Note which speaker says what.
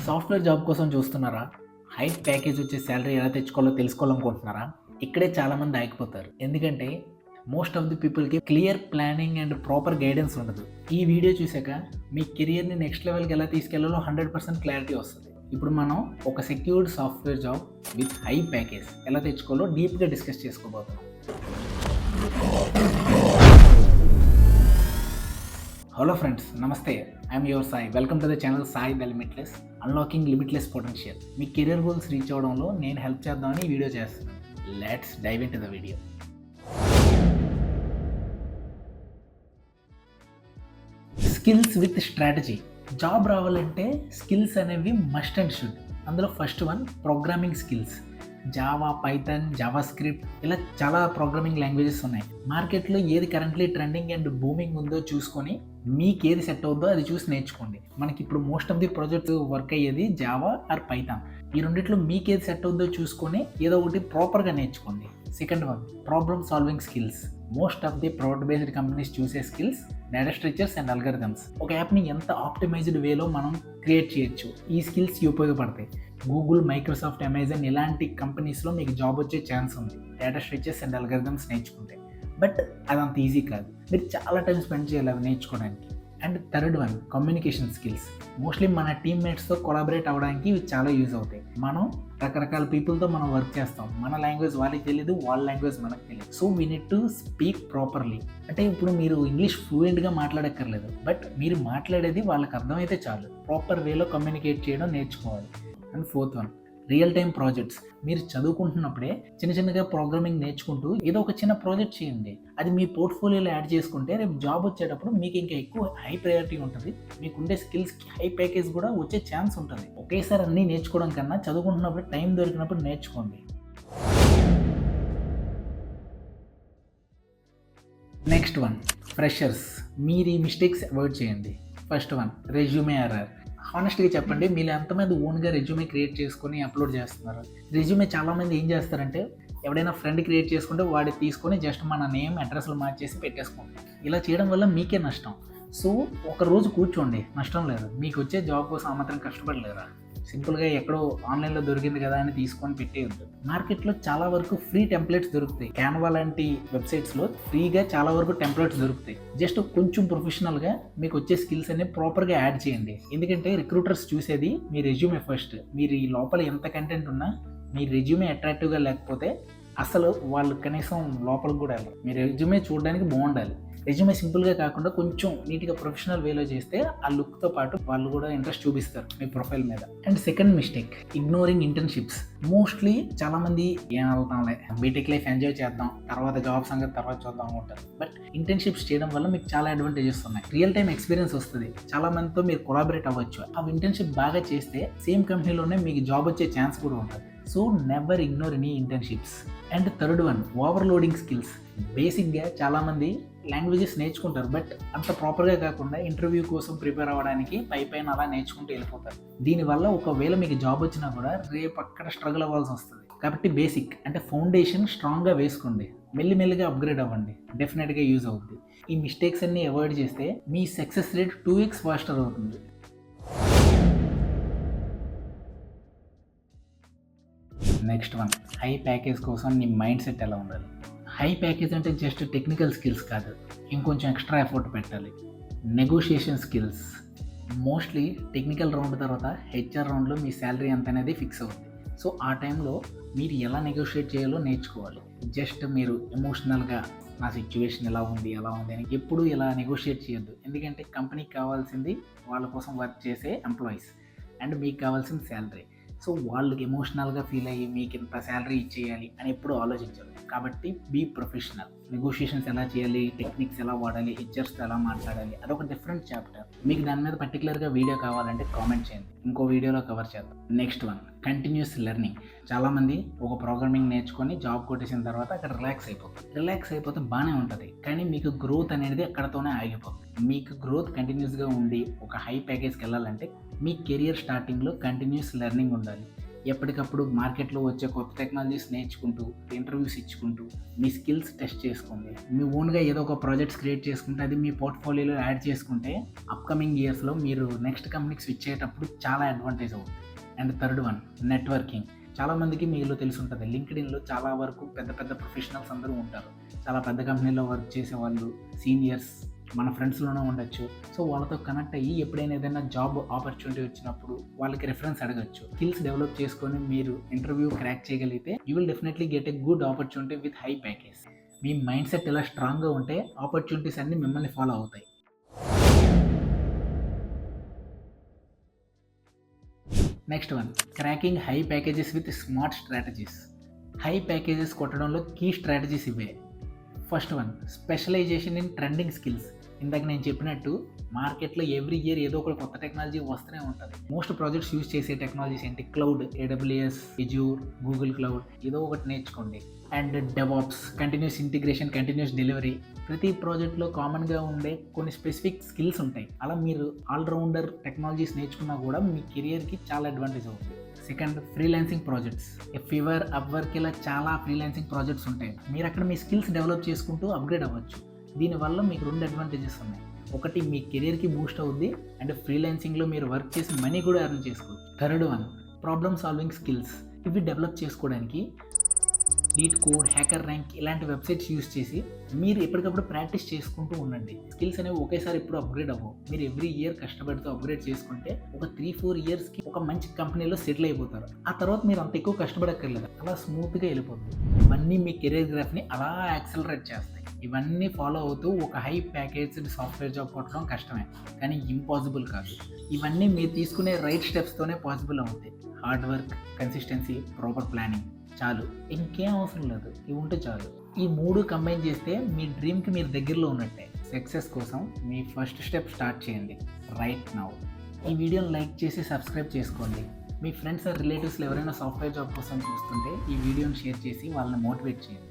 Speaker 1: Software job కోసం చూస్తున్నారా? High package వచ్చే సాలరీ ఎలా తెచ్చుకోవాలో తెలుసుకోవాలనుకుంటున్నారా? ఇక్కడే చాలామంది ఆగిపోతారు. ఎందుకంటే మోస్ట్ ఆఫ్ ది పీపుల్‌కి clear planning and proper guidance ఉండదు. ఈ వీడియో చూసాక మీ కెరియర్‌ని నెక్స్ట్ లెవెల్‌కి ఎలా తీసుకెళ్లాలో 100% క్లారిటీ వస్తది. ఇప్పుడు మనం ఒక secured software job with high package ఎలా తెచ్చుకోవాలో డీప్‌గా డిస్కస్ చేసుకోబోతున్నాం. హలో ఫ్రెండ్స్, నమస్తే. I'm your Sai. Welcome to the channel Sai the limitless, unlocking limitless potential. మీ కెరియర్ గోల్స్ రీచ్ అవ్వడంలో నేను హెల్ప్ చేద్దామని ఈ వీడియో చేస్తున్నాను. Let's dive in to the video. Skills with strategy. Job రావాలంటే స్కిల్స్ అనేవి మస్ట్ అండ్ షుడ్. అందులో first one programming skills. Java, Python, JavaScript ఇలా చాలా ప్రోగ్రామింగ్ లాంగ్వేజెస్ ఉన్నాయి. మార్కెట్లో ఏది కరెంట్లీ ట్రెండింగ్ అండ్ బూమింగ్ ఉందో చూసుకొని మీకు ఏది సెట్ అవుతుందో అది చూసి నేర్చుకోండి. మనకి ఇప్పుడు most of the projects work అయ్యేది జావా ఆర్ పైథాన్. ఈ రెండిట్లో మీకు ఏది సెట్ అవుతుందో చూసుకొని ఏదో ఒకటి ప్రాపర్గా నేర్చుకోండి. Second one problem solving skills. Most of the product based companies చూసే skills data structures and algorithms. ఒక యాప్ని ఎంత ఆప్టిమైజ్డ్ వేలో మనం క్రియేట్ చేయొచ్చు, ఈ స్కిల్స్ ఉపయోగపడతాయి. గూగుల్, మైక్రోసాఫ్ట్, అమెజాన్ ఇలాంటి కంపెనీస్లో మీకు జాబ్ వచ్చే ఛాన్స్ ఉంది డేటా స్ట్రక్చర్స్ అండ్ అల్గరిథమ్స్ నేర్చుకుంటే. బట్ అదంత ఈజీ కాదు, మీరు చాలా టైం స్పెండ్ చేయాలి అవి నేర్చుకోవడానికి. And third one communication skills. Mostly మన టీమ్మేట్స్తో కొలాబరేట్ అవ్వడానికి ఇవి చాలా యూజ్ అవుతాయి. మనం రకరకాల పీపుల్తో మనం వర్క్ చేస్తాం, మన లాంగ్వేజ్ వాళ్ళకి తెలియదు, వాళ్ళ లాంగ్వేజ్ మనకు తెలియదు. So we need to speak properly. అంటే ఇప్పుడు మీరు ఇంగ్లీష్ ఫ్లూయెంట్గా మాట్లాడక్కర్లేదు, బట్ మీరు మాట్లాడేది వాళ్ళకి అర్థమైతే చాలు. ప్రాపర్ వేలో కమ్యూనికేట్ చేయడం నేర్చుకోవాలి. And fourth one real time projects. మీరు చదువుకుంటున్నప్పుడే చిన్న చిన్నగా ప్రోగ్రామింగ్ నేర్చుకుంటూ ఏదో ఒక చిన్న ప్రాజెక్ట్ చేయండి. అది మీ పోర్ట్ఫోలియోలో యాడ్ చేసుకుంటే రేపు జాబ్ వచ్చేటప్పుడు మీకు ఇంకా ఎక్కువ హై ప్రయారిటీ ఉంటుంది. మీకు ఉండే స్కిల్స్కి హై ప్యాకేజ్ కూడా వచ్చే ఛాన్స్ ఉంటుంది. ఒకేసారి అన్నీ నేర్చుకోవడం కన్నా చదువుకుంటున్నప్పుడు టైం దొరికినప్పుడు నేర్చుకోండి. Next one freshers. మీరు ఈ మిస్టేక్స్ అవాయిడ్ చేయండి. First one resume error. హానెస్ట్గా చెప్పండి, మీరు ఎంతమంది ఓన్గా రెజ్యూమే క్రియేట్ చేసుకొని అప్లోడ్ చేస్తున్నారు? రెజ్యూమే చాలామంది ఏం చేస్తారంటే ఎవడైనా ఫ్రెండ్ క్రియేట్ చేసుకుంటే వాడి తీసుకొని జస్ట్ మన నేమ్, అడ్రస్లు మార్చేసి పెట్టేసుకుంటాం. ఇలా చేయడం వల్ల మీకే నష్టం. సో ఒక రోజు కూర్చోండి, నష్టం లేదు. మీకు వచ్చే జాబ్ కోసం ఆ మాత్రం కష్టపడలేరా? సింపుల్గా ఎక్కడో ఆన్లైన్లో దొరికింది కదా అని తీసుకొని పెట్టేయద్దు. మార్కెట్లో చాలా వరకు ఫ్రీ టెంప్లెట్స్ దొరుకుతాయి. క్యాన్వా లాంటి వెబ్సైట్స్లో ఫ్రీగా చాలా వరకు టెంప్లెట్స్ దొరుకుతాయి. జస్ట్ కొంచెం ప్రొఫెషనల్గా మీకు వచ్చే స్కిల్స్ అన్ని ప్రాపర్గా యాడ్ చేయండి. ఎందుకంటే రిక్రూటర్స్ చూసేది మీ రెజ్యూమే ఫస్ట్. మీరు ఈ లోపల ఎంత కంటెంట్ ఉన్నా మీ రెజ్యూమే అట్రాక్టివ్గా లేకపోతే అసలు వాళ్ళు కనీసం లోపలికి కూడా వెళ్ళరు. మీ రెజ్యూమే చూడడానికి బాగుండాలి. రెజ్యూమే సింపుల్గా కాకుండా కొంచెం నీట్గా ప్రొఫెషనల్ వేలో చేస్తే ఆ లుక్తో పాటు వాళ్ళు కూడా ఇంట్రెస్ట్ చూపిస్తారు మీ ప్రొఫైల్ మీద. And second mistake ignoring internships. Mostly చాలామంది ఏం వెళ్తాంలే, బీటెక్ లైఫ్ ఎంజాయ్ చేద్దాం, తర్వాత జాబ్ సంగతి తర్వాత చూద్దాం అనుకుంటారు. బట్ ఇంటర్న్షిప్స్ చేయడం వల్ల మీకు చాలా అడ్వాంటేజెస్ ఉన్నాయి. రియల్ టైం ఎక్స్పీరియన్స్ వస్తుంది, చాలా మందితో మీరు కొలాబరేట్ అవ్వచ్చు. ఆ ఇంటర్న్షిప్ బాగా చేస్తే సేమ్ కంపెనీలోనే మీకు జాబ్ వచ్చే ఛాన్స్ కూడా ఉంటుంది. So never ignore any internships. And third one overloading skills. బేసిక్గా చాలామంది లాంగ్వేజెస్ నేర్చుకుంటారు, బట్ అంత ప్రాపర్గా కాకుండా ఇంటర్వ్యూ కోసం ప్రిపేర్ అవ్వడానికి పైన అలా నేర్చుకుంటూ వెళ్ళిపోతారు. దీనివల్ల ఒకవేళ మీకు జాబ్ వచ్చినా కూడా రేపు అక్కడ స్ట్రగుల్ అవ్వాల్సి వస్తుంది. కాబట్టి బేసిక్ అంటే ఫౌండేషన్ స్ట్రాంగ్గా వేసుకోండి, మెల్లిమెల్లిగా అప్గ్రేడ్ అవ్వండి, డెఫినెట్గా యూజ్ అవుతుంది. ఈ మిస్టేక్స్ అన్ని అవాయిడ్ చేస్తే మీ సక్సెస్ రేట్ 2x ఫాస్టర్ అవుతుంది. నెక్స్ట్ వన్ హై ప్యాకేజ్ కోసం నీ మైండ్ సెట్ ఎలా ఉండాలి? హై ప్యాకేజ్ అంటే జస్ట్ టెక్నికల్ స్కిల్స్ కాదు, ఇంకొంచెం ఎక్స్ట్రా ఎఫర్ట్ పెట్టాలి. Negotiation skills. Mostly technical round తర్వాత హెచ్ఆర్ రౌండ్లో మీ శాలరీ ఎంత అనేది ఫిక్స్ అవుతుంది. సో ఆ టైంలో మీరు ఎలా నెగోషియేట్ చేయాలో నేర్చుకోవాలి. జస్ట్ మీరు ఎమోషనల్గా నా సిచ్యువేషన్ ఎలా ఉంది అని ఎప్పుడు ఇలా నెగోషియేట్ చేయొద్దు. ఎందుకంటే కంపెనీకి కావాల్సింది వాళ్ళ కోసం వర్క్ చేసే ఎంప్లాయీస్ అండ్ మీకు కావాల్సింది శాలరీ. సో వాళ్ళకి ఎమోషనల్గా ఫీల్ అయ్యి మీకు ఇంత శాలరీ ఇచ్చేయాలి అని ఎప్పుడు ఆలోచించాలి. కాబట్టి బీ ప్రొఫెషనల్. నెగోషియేషన్స్ ఎలా చేయాలి, టెక్నిక్స్ ఎలా వాడాలి, హెచ్ఆర్స్తో ఎలా మాట్లాడాలి, అదొక డిఫరెంట్ చాప్టర్. మీకు దాని మీద పర్టికులర్గా వీడియో కావాలంటే కామెంట్ చేయండి, ఇంకో వీడియోలో కవర్ చేద్దాం. Next one continuous learning. చాలామంది ఒక ప్రోగ్రామింగ్ నేర్చుకొని జాబ్ కొట్టేసిన తర్వాత అక్కడ రిలాక్స్ అయిపోతే బాగానే ఉంటుంది, కానీ మీకు గ్రోత్ అనేది అక్కడతోనే ఆగిపోతుంది. మీకు గ్రోత్ కంటిన్యూస్గా ఉండి ఒక హై ప్యాకేజ్కి వెళ్ళాలంటే మీ కెరియర్ స్టార్టింగ్లో కంటిన్యూస్ లెర్నింగ్ ఉండాలి. ఎప్పటికప్పుడు మార్కెట్లో వచ్చే కొత్త టెక్నాలజీస్ నేర్చుకుంటూ, ఇంటర్వ్యూస్ ఇచ్చుకుంటూ, మీ స్కిల్స్ టెస్ట్ చేసుకోండి. మీ ఓన్గా ఏదో ఒక ప్రాజెక్ట్స్ క్రియేట్ చేసుకుంటే అది మీ పోర్ట్ఫోలియోలో యాడ్ చేసుకుంటే అప్కమింగ్ ఇయర్స్లో మీరు నెక్స్ట్ కంపెనీకి స్విచ్ అయ్యేటప్పుడు చాలా అడ్వాంటేజ్ అవుతుంది. And third one, networking. చాలామందికి మీలో తెలిసి ఉంటుంది, లింక్డ్ఇన్లో చాలా వరకు పెద్ద పెద్ద ప్రొఫెషనల్స్ అందరూ ఉంటారు. చాలా పెద్ద కంపెనీలో వర్క్ చేసే వాళ్ళు, సీనియర్స్, మన ఫ్రెండ్స్లోనే ఉండొచ్చు. సో వాళ్ళతో కనెక్ట్ అయ్యి ఎప్పుడైనా ఏదైనా జాబ్ ఆపర్చునిటీ వచ్చినప్పుడు వాళ్ళకి రెఫరెన్స్ అడగచ్చు. స్కిల్స్ డెవలప్ చేసుకొని మీరు ఇంటర్వ్యూ క్రాక్ చేయగలిగితే you will definitely get a good opportunity with high package. మీ మైండ్ సెట్ ఇలా స్ట్రాంగ్గా ఉంటే ఆపర్చునిటీస్ అన్నీ మిమ్మల్ని ఫాలో అవుతాయి. Next one, cracking high packages with smart strategies. High packages కొట్టడంలో కీ స్ట్రాటజీస్ ఇవే. First one, specialisation in trending skills. ఇందాక నేను చెప్పినట్టు మార్కెట్లో ఎవ్రీ ఇయర్ ఏదో ఒక కొత్త టెక్నాలజీ వస్తూనే ఉంటుంది. మోస్ట్ ప్రాజెక్ట్స్ యూజ్ చేసే టెక్నాలజీస్ ఏంటి? Cloud, AWS, Azure, Google cloud, ఏదో ఒకటి నేర్చుకోండి. And DevOps, continuous integration, continuous delivery. ప్రతి ప్రాజెక్ట్లో కామన్గా ఉండే కొన్ని స్పెసిఫిక్ స్కిల్స్ ఉంటాయి. అలా మీరు ఆల్రౌండర్ టెక్నాలజీస్ నేర్చుకున్నా కూడా మీ కెరియర్కి చాలా అడ్వాంటేజ్ అవుతుంది. Second, freelancing projects. Fever, Upwork, ఇలా చాలా ఫ్రీలాన్సింగ్ ప్రాజెక్ట్స్ ఉంటాయి. మీరు అక్కడ మీ స్కిల్స్ డెవలప్ చేసుకుంటూ అప్గ్రేడ్ అవ్వచ్చు. దీనివల్ల మీకు 2 అడ్వాంటేజెస్ ఉన్నాయి. ఒకటి, మీ కెరియర్కి బూస్ట్ అవుద్ది, అండ్ ఫ్రీలాన్సింగ్లో మీరు వర్క్ చేసి మనీ కూడా ఎర్న్ చేసుకోవచ్చు. Third one, problem solving skills. ఇవి డెవలప్ చేసుకోవడానికి లీడ్ కోడ్, హ్యాకర్ ర్యాంక్ ఇలాంటి వెబ్సైట్స్ యూస్ చేసి మీరు ఎప్పటికప్పుడు ప్రాక్టీస్ చేసుకుంటూ ఉండండి. స్కిల్స్ అనేవి ఒకేసారి ఎప్పుడు అప్గ్రేడ్ అవ్వవు. మీరు ఎవ్రీ ఇయర్ కష్టపడుతూ అప్గ్రేడ్ చేసుకుంటే ఒక 3-4 ఇయర్స్కి ఒక మంచి కంపెనీలో సెటిల్ అయిపోతారు. ఆ తర్వాత మీరు అంత ఎక్కువ కష్టపడక్కర్లేదు, అలా స్మూత్గా వెళ్ళిపోతుంది. ఇవన్నీ మీ కెరీర్ గ్రాఫ్ని అలా యాక్సలరేట్ చేస్తాయి. ఇవన్నీ ఫాలో అవుతూ ఒక హై ప్యాకేజ్డ్ సాఫ్ట్వేర్ జాబ్ కొట్టడం కష్టమే, కానీ ఇంపాసిబుల్ కాదు. ఇవన్నీ మీరు తీసుకునే రైట్ స్టెప్స్తోనే పాసిబుల్ అవుతాయి. Hard work, consistency, proper planning, చాలు. ఇంకేం అవసరం లేదు, ఇవి ఉంటే చాలు. ఈ 3 కంబైన్ చేస్తే మీ డ్రీమ్కి మీరు దగ్గరలో ఉన్నట్టే. సక్సెస్ కోసం మీ ఫస్ట్ స్టెప్ స్టార్ట్ చేయండి రైట్ నౌ. ఈ వీడియోని లైక్ చేసి సబ్స్క్రైబ్ చేసుకోండి. మీ ఫ్రెండ్స్ ఆర్ రిలేటివ్స్లో ఎవరైనా సాఫ్ట్వేర్ జాబ్ కోసం చూస్తుంటే ఈ వీడియోని షేర్ చేసి వాళ్ళని మోటివేట్ చేయండి.